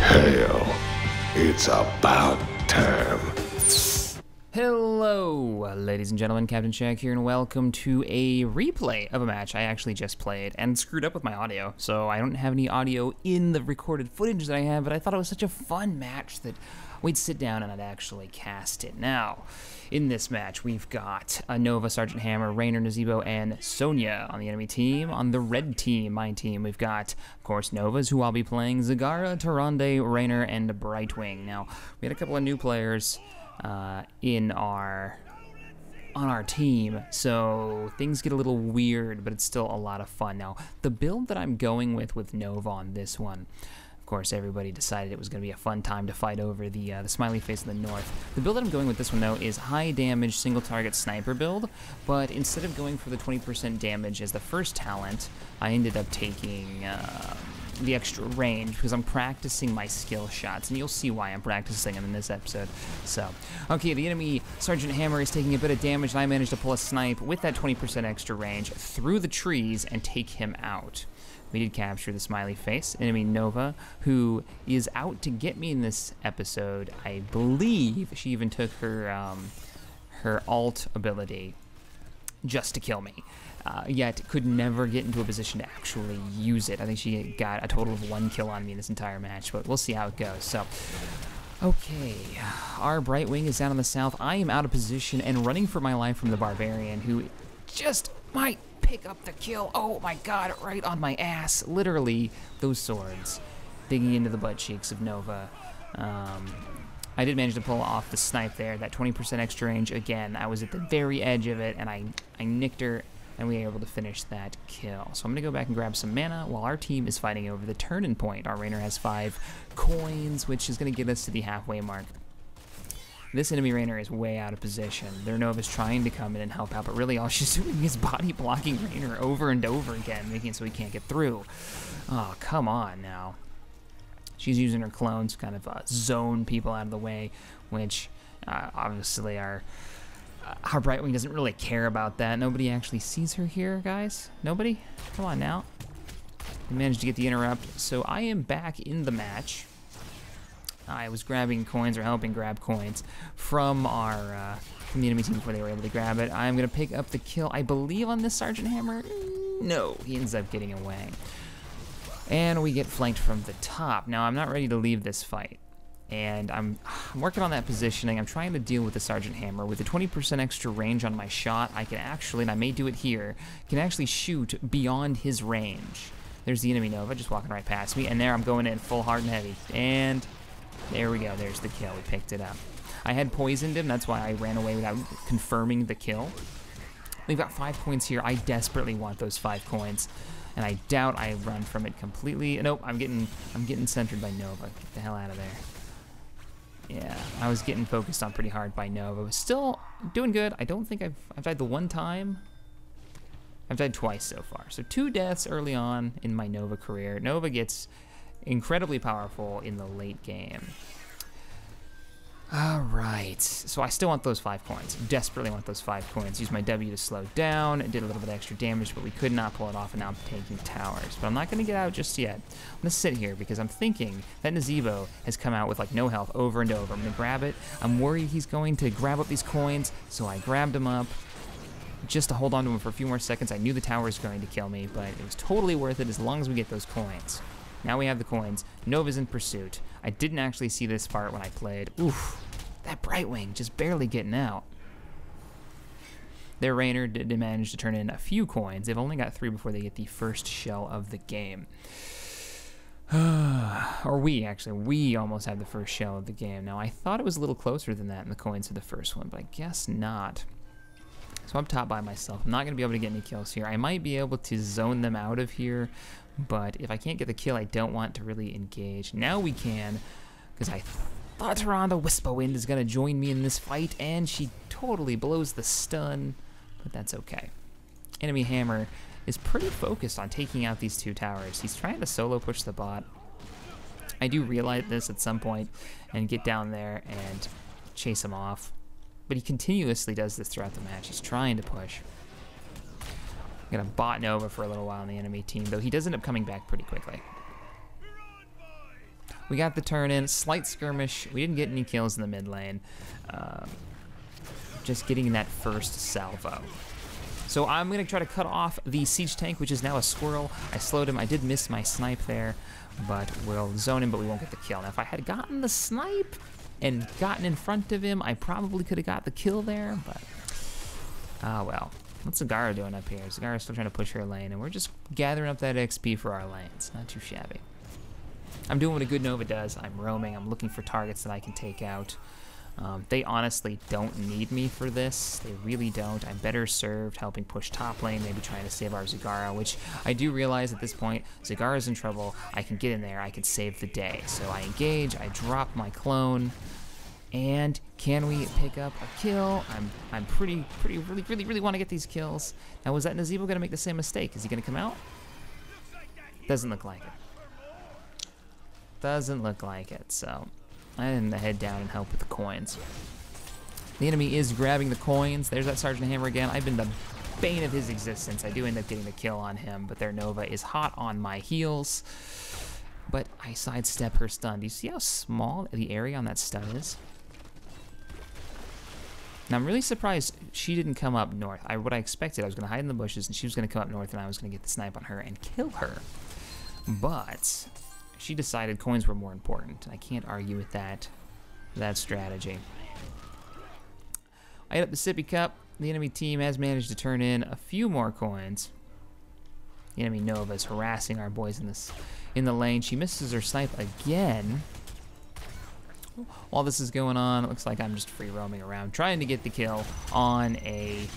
Hail. It's about time. Hello, ladies and gentlemen, CaptainShack here, and welcome to a replay of a match I actually just played and screwed up with my audio, so I don't have any audio in the recorded footage that I have, but I thought it was such a fun match that we'd sit down and I'd actually cast it. Now, in this match, we've got Nova, Sergeant Hammer, Rainer, Nazebo, and Sonya on the enemy team. On the red team, my team, we've got, of course, Novas, who I'll be playing, Zagara, Tarande, Rainer, and Brightwing. Now, we had a couple of new players on our team, so things get a little weird, but it's still a lot of fun. Now, the build that I'm going with Nova on this one, of course, everybody decided it was going to be a fun time to fight over the smiley face in the north. The build that I'm going with this one, though, is high damage single target sniper build, but instead of going for the 20% damage as the first talent, I ended up taking the extra range because I'm practicing my skill shots, and you'll see why I'm practicing them in this episode. So, okay, the enemy Sergeant Hammer is taking a bit of damage, and I managed to pull a snipe with that 20% extra range through the trees and take him out. We did capture the smiley face, enemy Nova, who is out to get me in this episode. I believe she even took her alt ability just to kill me. Yet could never get into a position to actually use it. I think she got a total of 1 kill on me this entire match, but we'll see how it goes. So, okay, our Brightwing is down in the south. I am out of position and running for my life from the Barbarian, who just might pick up the kill. Oh my god, right on my ass. Literally, those swords digging into the butt cheeks of Nova. I did manage to pull off the snipe there, that 20% extra range. Again, I was at the very edge of it, and I nicked her, and we were able to finish that kill. So I'm going to go back and grab some mana while our team is fighting over the turning point. Our Rainer has 5 coins, which is going to get us to the halfway mark. This enemy Rainer is way out of position. Their Nova's trying to come in and help out, but really all she's doing is body blocking Rainer over and over again, making it so he can't get through. Oh, come on now. She's using her clones to kind of zone people out of the way, which obviously our Brightwing doesn't really care about that. Nobody actually sees her here, guys. Nobody? Come on now. We managed to get the interrupt, so I am back in the match. I was grabbing coins, or helping grab coins, from from the enemy team before they were able to grab it. I'm going to pick up the kill, I believe, on this Sergeant Hammer. No, he ends up getting away. And we get flanked from the top. Now, I'm not ready to leave this fight. And I'm working on that positioning. I'm trying to deal with the Sergeant Hammer. With the 20% extra range on my shot, I can actually, and I may do it here, can actually shoot beyond his range. There's the enemy Nova just walking right past me. And there I'm going in full hard and heavy. And there we go. There's the kill. We picked it up. I had poisoned him. That's why I ran away without confirming the kill. We've got 5 coins here. I desperately want those 5 coins. And I doubt I run from it completely. Nope, I'm getting centered by Nova. Get the hell out of there. Yeah, I was getting focused on pretty hard by Nova. Still doing good. I don't think I've died the one time. I've died twice so far. So 2 deaths early on in my Nova career. Nova gets incredibly powerful in the late game. All right, so I still want those 5 coins. Desperately want those 5 coins. Use my W to slow down. It did a little bit of extra damage, but we could not pull it off, and now I'm taking towers. But I'm not going to get out just yet. I'm going to sit here because I'm thinking that Nazebo has come out with like no health over and over. I'm going to grab it. I'm worried he's going to grab up these coins, so I grabbed him up just to hold on to him for a few more seconds. I knew the tower was going to kill me, but it was totally worth it as long as we get those coins. Now we have the coins. Nova's in pursuit. I didn't actually see this part when I played. Oof, that Brightwing just barely getting out. Their Rainer did manage to turn in a few coins. They've only got 3 before they get the first shell of the game. Or we almost had the first shell of the game. Now, I thought it was a little closer than that in the coins for the first one, but I guess not. So I'm top by myself. I'm not going to be able to get any kills here. I might be able to zone them out of here, but if I can't get the kill, I don't want to really engage. Now we can, because I thought Taranda Wispawind is going to join me in this fight, and she totally blows the stun, but that's okay. Enemy Hammer is pretty focused on taking out these 2 towers. He's trying to solo push the bot. I do realize this at some point and get down there and chase him off, but he continuously does this throughout the match. He's trying to push. I'm gonna bot Nova for a little while on the enemy team, though he does end up coming back pretty quickly. We got the turn in, slight skirmish. We didn't get any kills in the mid lane. Just getting that first salvo. So I'm gonna try to cut off the siege tank, which is now a squirrel. I slowed him, I did miss my snipe there, but we'll zone him, but we won't get the kill. Now if I had gotten the snipe and gotten in front of him, I probably could have got the kill there, but well. What's Zagara doing up here? Zagara's still trying to push her lane, and we're just gathering up that XP for our lanes. Not too shabby. I'm doing what a good Nova does. I'm roaming, I'm looking for targets that I can take out. They honestly don't need me for this. They really don't. I'm better served helping push top lane, maybe trying to save our Zagara, which I do realize at this point, Zagara's in trouble. I can get in there, I can save the day. So I engage, I drop my clone, and can we pick up a kill? I'm really want to get these kills. Now, was that Nazeebo gonna make the same mistake? Is he gonna come out? Doesn't look like it. Doesn't look like it, so I'm gonna head down and help with the coins. The enemy is grabbing the coins. There's that Sergeant Hammer again. I've been the bane of his existence. I do end up getting the kill on him, but their Nova is hot on my heels. But I sidestep her stun. Do you see how small the area on that stun is? Now I'm really surprised she didn't come up north. What I expected, I was gonna hide in the bushes and she was gonna come up north and I was gonna get the snipe on her and kill her. But she decided coins were more important. I can't argue with that strategy. I hit up the sippy cup. The enemy team has managed to turn in a few more coins. The enemy Nova is harassing our boys in the lane. She misses her snipe again. While this is going on, it looks like I'm just free roaming around, trying to get the kill on a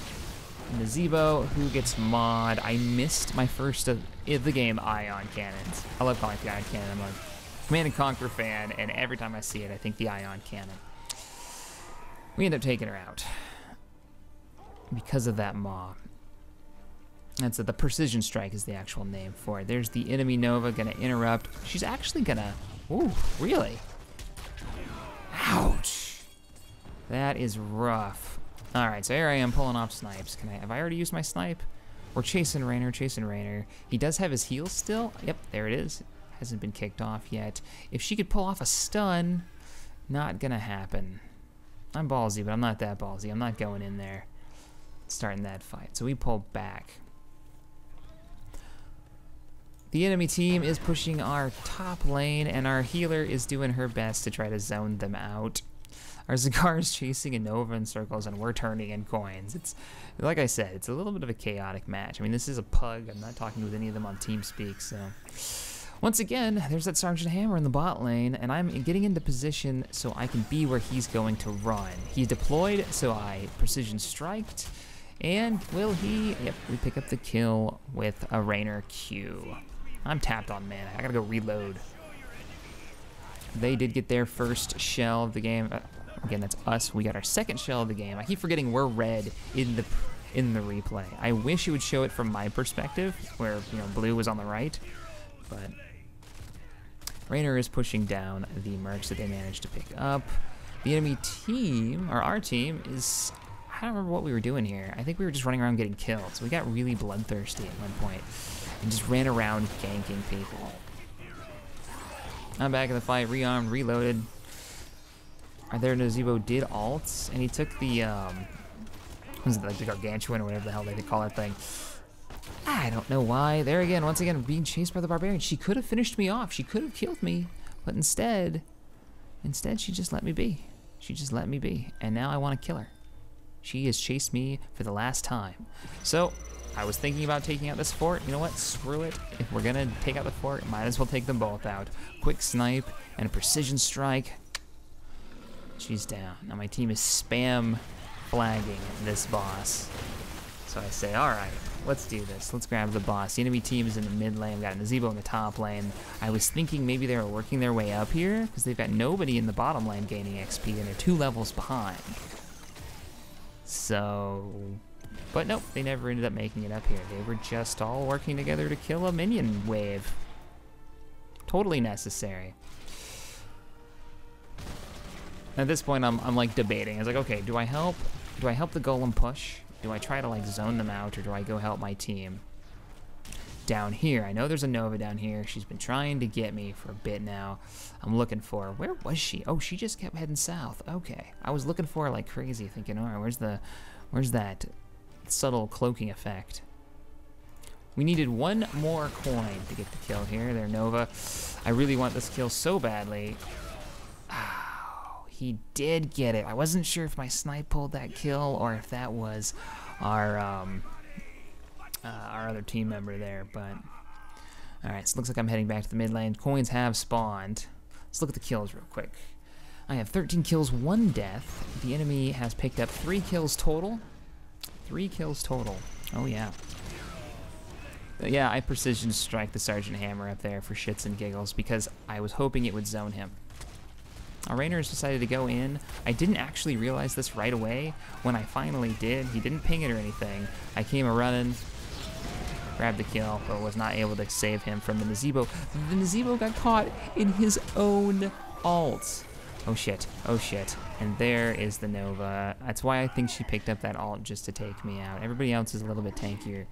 Nazeebo who gets mod. I missed my first of the game ion cannons. I love calling it the ion cannon. I'm a Command & Conquer fan, and every time I see it, I think the ion cannon. We end up taking her out because of that maw. That's the precision strike is the actual name for it. There's the enemy Nova gonna interrupt. She's actually gonna, ooh, really? Ouch. That is rough. All right, so here I am pulling off snipes. Have I already used my snipe? We're chasing Raynor. He does have his heals still. Yep, there it is. Hasn't been kicked off yet. If she could pull off a stun, not gonna happen. I'm ballsy, but I'm not that ballsy. I'm not going in there, starting that fight. So we pull back. The enemy team is pushing our top lane, and our healer is doing her best to try to zone them out. Our Zagara is chasing a Nova in circles, and we're turning in coins. It's, like I said, it's a little bit of a chaotic match. I mean, this is a pug. I'm not talking with any of them on TeamSpeak, so. Once again, there's that Sergeant Hammer in the bot lane, and I'm getting into position so I can be where he's going to run. He's deployed, so I precision striked, and will he? Yep, we pick up the kill with a Raynor Q. I'm tapped on mana. I gotta go reload. They did get their first shell of the game. Again, that's us. We got our second shell of the game. I keep forgetting we're red in the replay. I wish it would show it from my perspective, where blue was on the right, but Raynor is pushing down the mercs that they managed to pick up. The enemy team, or our team, is, I don't remember what we were doing here. I think we were just running around getting killed. So we got really bloodthirsty at one point and just ran around ganking people. I'm back in the fight, rearmed, reloaded. Their Nazeebo did ults, and he took the, was it like the gargantuan or whatever the hell they call that thing. I don't know why. There again, once again, being chased by the barbarian. She could have finished me off. She could have killed me, but instead she just let me be. She just let me be, and now I want to kill her. She has chased me for the last time. So I was thinking about taking out this fort. You know what? Screw it. If we're gonna take out the fort, might as well take them both out. Quick snipe and a precision strike. She's down. Now my team is spam flagging this boss. So I say, all right, let's do this. Let's grab the boss. The enemy team is in the mid lane. We've got Nazeebo in the top lane. I was thinking maybe they were working their way up here because they've got nobody in the bottom lane gaining XP and they're 2 levels behind. So, but nope, they never ended up making it up here. They were just all working together to kill a minion wave. Totally necessary. At this point, I'm like debating. I was like, okay, do I help the golem push? Do I try to like zone them out, or do I go help my team? down here. I know there's a Nova down here. She's been trying to get me for a bit now. I'm looking for her. Where was she? Oh, she just kept heading south. Okay. I was looking for her like crazy, thinking, all right, where's that subtle cloaking effect? We needed one more coin to get the kill here. There, Nova. I really want this kill so badly. Oh, he did get it. I wasn't sure if my snipe pulled that kill or if that was our other team member there, but all right, so it looks like I'm heading back to the mid lane. Coins have spawned. Let's look at the kills real quick. I have 13 kills, 1 death. The enemy has picked up 3 kills total. 3 kills total. Oh yeah. But yeah, I precision strike the Sergeant Hammer up there for shits and giggles because I was hoping it would zone him. Our Rainer has decided to go in. I didn't actually realize this right away. When I finally did, he didn't ping it or anything. I came a-running, grabbed the kill, but was not able to save him from the Nazebo. The Nazebo got caught in his own ult. Oh shit, oh shit. And there is the Nova. That's why I think she picked up that ult just to take me out. Everybody else is a little bit tankier.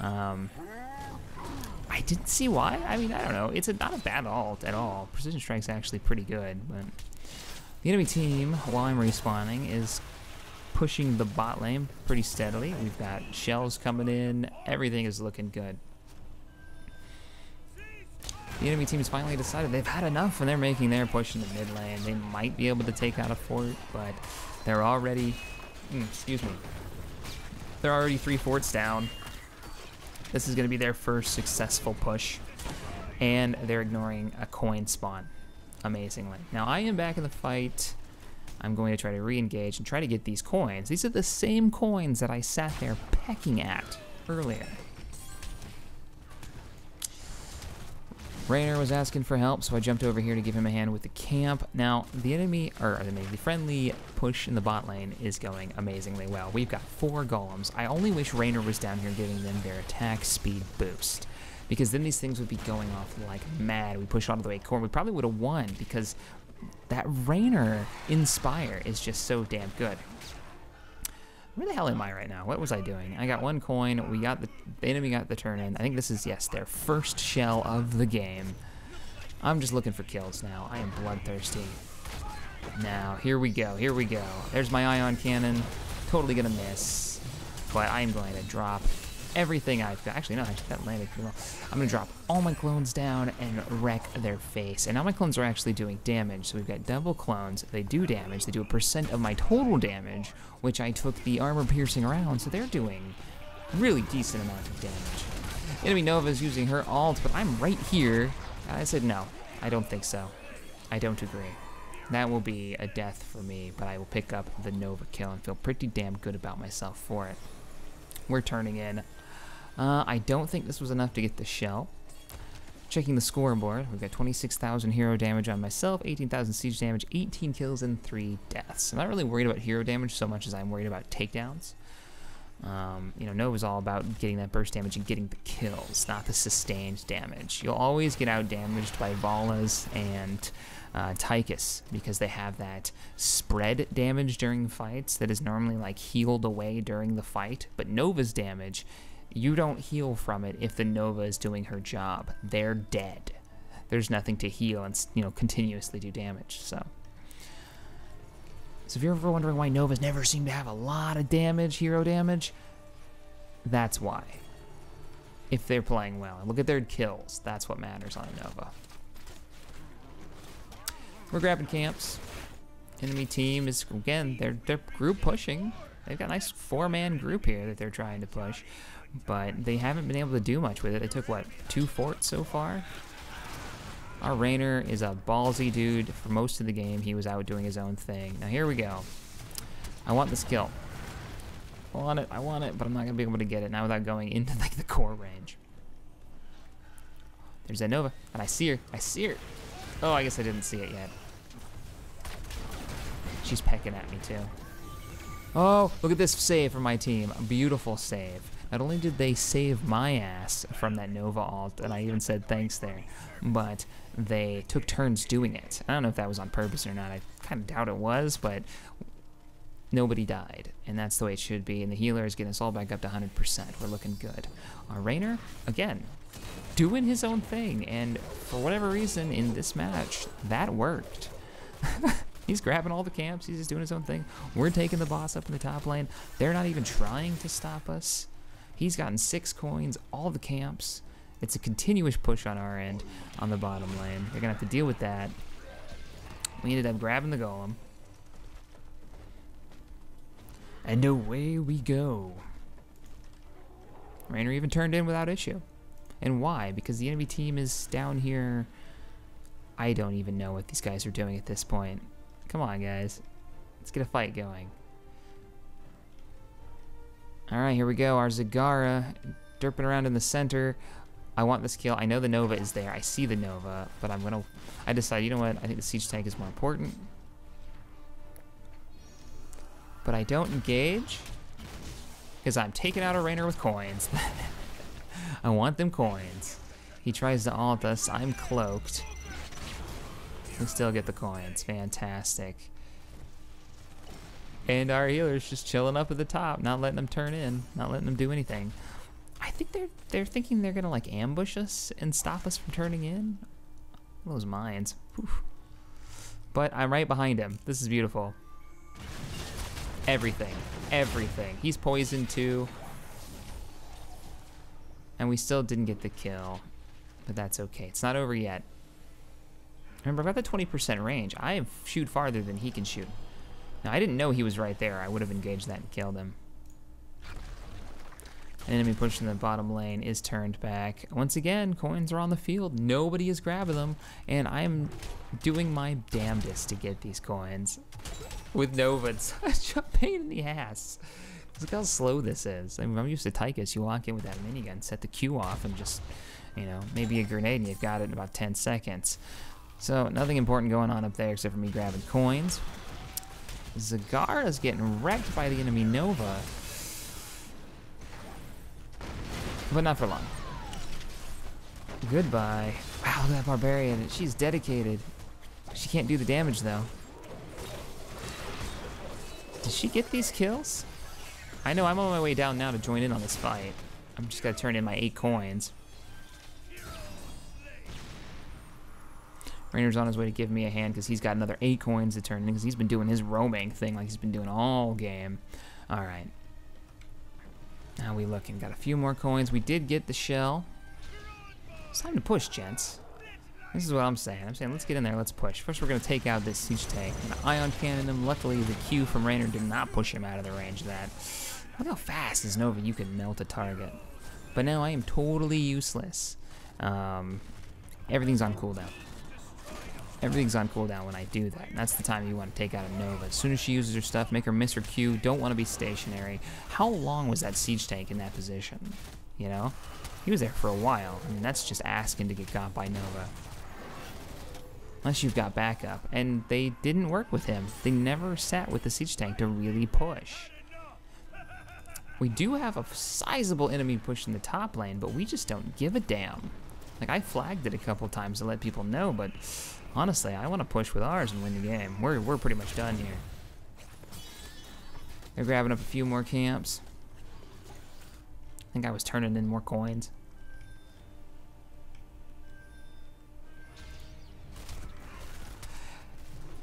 I didn't see why. I mean, I don't know. It's not a bad ult at all. Precision Strike's actually pretty good, but the enemy team, while I'm respawning, is pushing the bot lane pretty steadily. We've got shells coming in. Everything is looking good. The enemy team has finally decided they've had enough and they're making their push in the mid lane. They might be able to take out a fort, but they're already, excuse me, they're already 3 forts down. This is going to be their first successful push, and they're ignoring a coin spawn, amazingly. Now, I am back in the fight. I'm going to try to re-engage and try to get these coins. These are the same coins that I sat there pecking at earlier. Rainer was asking for help, so I jumped over here to give him a hand with the camp. Now, the friendly push in the bot lane is going amazingly well. We've got 4 golems. I only wish Rainer was down here giving them their attack speed boost, because then these things would be going off like mad. We push all the way core. We probably would have won because that Rainer Inspire is just so damn good. Where the hell am I right now? What was I doing? I got 1 coin. We got the enemy got the turn in. I think this is, yes, their first shell of the game. I'm just looking for kills now. I am bloodthirsty. Now, here we go. Here we go. There's my ion cannon. Totally gonna miss. But I'm going to drop everything I've got. Actually, no, that landed pretty well. I'm gonna drop all my clones down and wreck their face. And now my clones are actually doing damage. So we've got double clones. They do damage. They do a % of my total damage, which I took the armor piercing around. So they're doing really decent amount of damage. Enemy Nova is using her ult, but I'm right here. I said no. I don't think so. I don't agree. That will be a death for me, but I will pick up the Nova kill and feel pretty damn good about myself for it. We're turning in. I don't think this was enough to get the shell. Checking the scoreboard, we've got 26,000 hero damage on myself, 18,000 siege damage, 18 kills, and 3 deaths. I'm not really worried about hero damage so much as I'm worried about takedowns. You know, Nova's all about getting that burst damage and getting the kills, not the sustained damage. You'll always get out damaged by Valas and Tychus because they have that spread damage during fights that is normally like healed away during the fight, but Nova's damage, you don't heal from it if the Nova is doing her job. They're dead. There's nothing to heal and, you know, continuously do damage. So if you're ever wondering why Novas never seem to have a lot of damage, hero damage, that's why. If they're playing well. And look at their kills. That's what matters on a Nova. We're grabbing camps. Enemy team is, again, they're group pushing. They've got a nice 4-man group here that they're trying to push, but they haven't been able to do much with it. They took, what, 2 forts so far? Our Rainer is a ballsy dude. For most of the game, he was out doing his own thing. Now, here we go. I want this kill. I want it, but I'm not going to be able to get it now without going into, like, the core range. There's that Nova, and I see her. I see her. Oh, I guess I didn't see it yet. She's pecking at me, too. Oh, look at this save from my team. A beautiful save. Not only did they save my ass from that Nova ult, and I even said thanks there, but they took turns doing it. I don't know if that was on purpose or not. I kind of doubt it was, but nobody died, and that's the way it should be, and the healer is getting us all back up to 100%. We're looking good. Our Rainer, again, doing his own thing, and for whatever reason in this match, that worked. He's grabbing all the camps, he's just doing his own thing. We're taking the boss up in the top lane. They're not even trying to stop us. He's gotten 6 coins, all the camps. It's a continuous push on our end on the bottom lane. They're gonna have to deal with that. We ended up grabbing the golem. And away we go. Raynor even turned in without issue. And why? Because the enemy team is down here. I don't even know what these guys are doing at this point. Come on, guys. Let's get a fight going. Alright, here we go. Our Zagara derping around in the center. I want this kill. I know the Nova is there. I see the Nova, but I decide, you know what? I think the siege tank is more important. But I don't engage because I'm taking out a Raynor with coins. I want them coins. He tries to ult us. I'm cloaked. We still get the coins. Fantastic. And our healer's just chilling up at the top, not letting them turn in, not letting them do anything. I think they're thinking they're gonna like ambush us and stop us from turning in. Those mines. Whew. But I'm right behind him. This is beautiful. Everything. Everything. He's poisoned too. And we still didn't get the kill. But that's okay. It's not over yet. Remember, I've got the 20% range. I shoot farther than he can shoot. Now, I didn't know he was right there. I would have engaged that and killed him. An enemy pushing the bottom lane is turned back. Once again, coins are on the field. Nobody is grabbing them. And I'm doing my damnedest to get these coins. With Nova, it's such a pain in the ass. Look how slow this is. I mean, I'm used to Tychus. You walk in with that minigun, set the Q off, and just, you know, maybe a grenade, and you've got it in about 10 seconds. So, nothing important going on up there except for me grabbing coins. Zagara's getting wrecked by the enemy Nova. But not for long. Goodbye. Wow, look at that barbarian. She's dedicated. She can't do the damage, though. Did she get these kills? I know I'm on my way down now to join in on this fight. I'm just gotta turn in my 8 coins. Raynor's on his way to give me a hand because he's got another 8 coins to turn in because he's been doing his roaming thing like he's been doing all game. Alright. How we looking? Got a few more coins. We did get the shell. It's time to push, gents. This is what I'm saying. I'm saying let's get in there, let's push. First we're going to take out this siege tank. I'm going to ion cannon him. Luckily the Q from Raynor did not push him out of the range of that. Look how fast as Nova you can melt a target. But now I am totally useless. Everything's on cooldown. Everything's on cooldown when I do that. And that's the time you want to take out a Nova. As soon as she uses her stuff, make her miss her Q. Don't want to be stationary. How long was that siege tank in that position? You know? He was there for a while. I mean, that's just asking to get got by Nova. Unless you've got backup. And they didn't work with him. They never sat with the siege tank to really push. We do have a sizable enemy pushing the top lane, but we just don't give a damn. Like, I flagged it a couple times to let people know, but honestly, I want to push with ours and win the game. We're pretty much done here. They're grabbing up a few more camps. I think I was turning in more coins.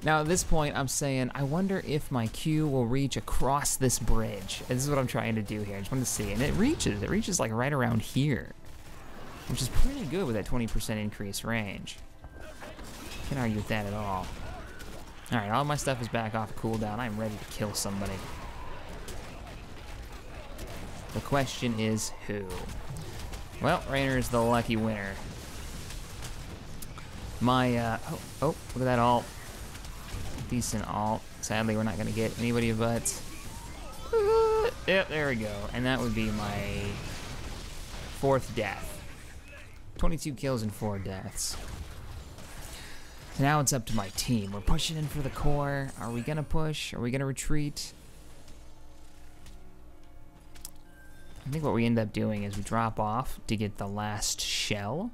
Now at this point, I'm saying, I wonder if my Q will reach across this bridge. And this is what I'm trying to do here. I just wanted to see. And it reaches like right around here, which is pretty good with that 20% increased range. Can't argue with that at all. All right, all my stuff is back off cooldown. I'm ready to kill somebody. The question is who? Well, Raynor is the lucky winner. My, oh, look at that ult. Decent ult. Sadly, we're not going to get anybody but... Yep, there we go. And that would be my 4th death. 22 kills and 4 deaths. So now it's up to my team. We're pushing in for the core. Are we going to push? Are we going to retreat? I think what we end up doing is we drop off to get the last shell.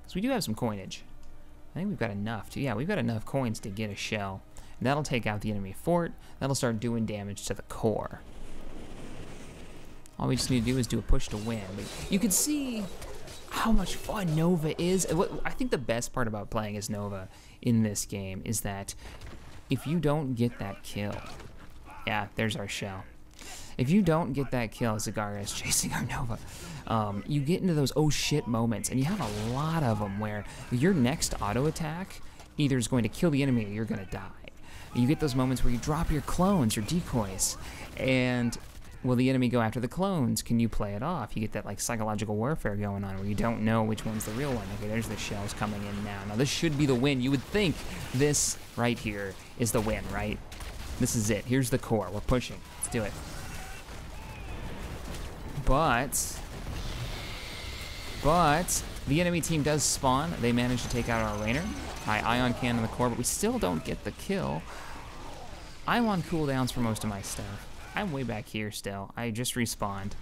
Because we do have some coinage. I think we've got enough to, yeah, we've got enough coins to get a shell. And that'll take out the enemy fort. That'll start doing damage to the core. All we just need to do is do a push to win. But you can see, how much fun Nova is. I think the best part about playing as Nova in this game is that if you don't get that kill, yeah, there's our shell. If you don't get that kill, Zagara is chasing our Nova, you get into those oh shit moments, and you have a lot of them where your next auto attack either is going to kill the enemy or you're going to die. You get those moments where you drop your clones, your decoys, and will the enemy go after the clones? Can you play it off? You get that like psychological warfare going on where you don't know which one's the real one. Okay, there's the shells coming in now. Now this should be the win. You would think this right here is the win, right? This is it. Here's the core. We're pushing. Let's do it. But the enemy team does spawn. They manage to take out our Rainer. High ion cannon in the core, but we still don't get the kill. I'm on cooldowns for most of my stuff. I'm way back here still. I just respawned.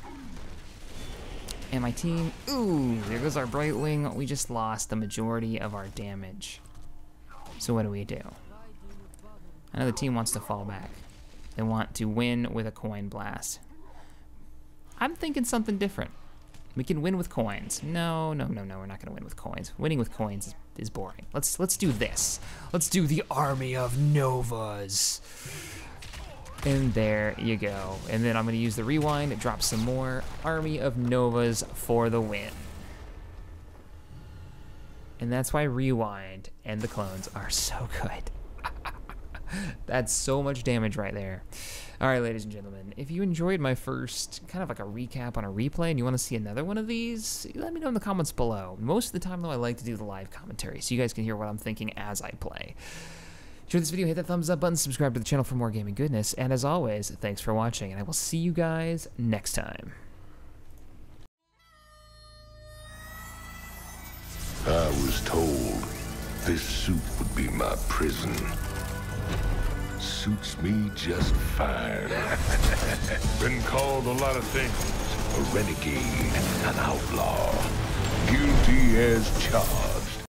And my team, ooh, there goes our Brightwing. We just lost the majority of our damage. So what do? I know the team wants to fall back. They want to win with a coin blast. I'm thinking something different. We can win with coins. No, we're not gonna win with coins. Winning with coins is boring. Let's do this. Let's do the army of Novas. And there you go. And then I'm gonna use the rewind, drop some more army of Novas for the win. And that's why rewind and the clones are so good. That's so much damage right there. All right, ladies and gentlemen, if you enjoyed my first kind of like a recap on a replay and you want to see another one of these, let me know in the comments below. Most of the time, though, I like to do the live commentary so you guys can hear what I'm thinking as I play. Enjoyed this video, hit that thumbs up button, subscribe to the channel for more gaming goodness, and as always, thanks for watching, and I will see you guys next time. I was told this suit would be my prison. Suits me just fine. Been called a lot of things. A renegade, an outlaw, guilty as charged.